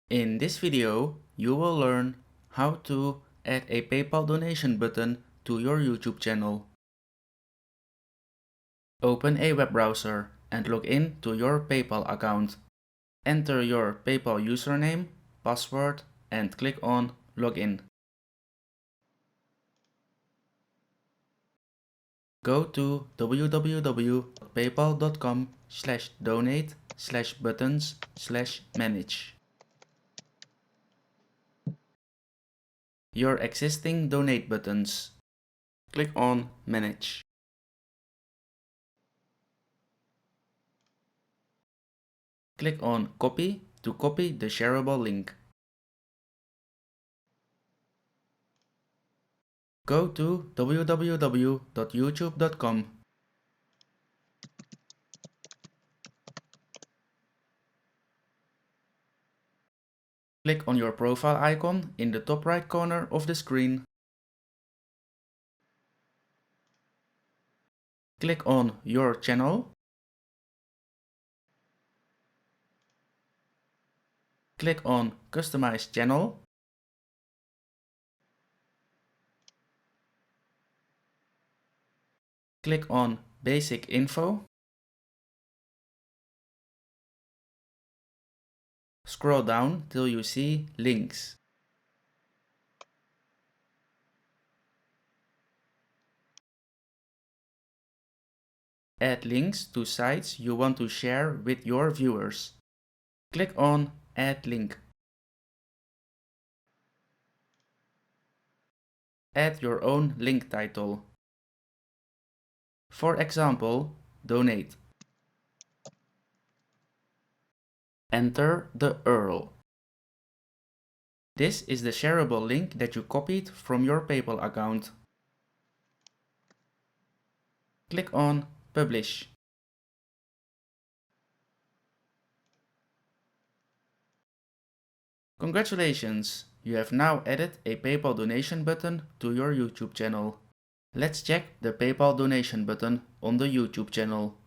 In this video, you will learn how to add a PayPal donation button to your YouTube channel. Open a web browser and log in to your PayPal account. Enter your PayPal username, password, and click on Login. Go to www.paypal.com/donate/buttons/manage. Your existing donate buttons. Click on Manage. Click on Copy to copy the shareable link. Go to www.youtube.com. Click on your profile icon in the top right corner of the screen. Click on Your Channel. Click on Customize Channel. Click on Basic Info. Scroll down till you see Links. Add links to sites you want to share with your viewers. Click on Add Link. Add your own link title. For example, Donate. Enter the URL. This is the shareable link that you copied from your PayPal account. Click on Publish. Congratulations! You have now added a PayPal donation button to your YouTube channel. Let's check the PayPal donation button on the YouTube channel.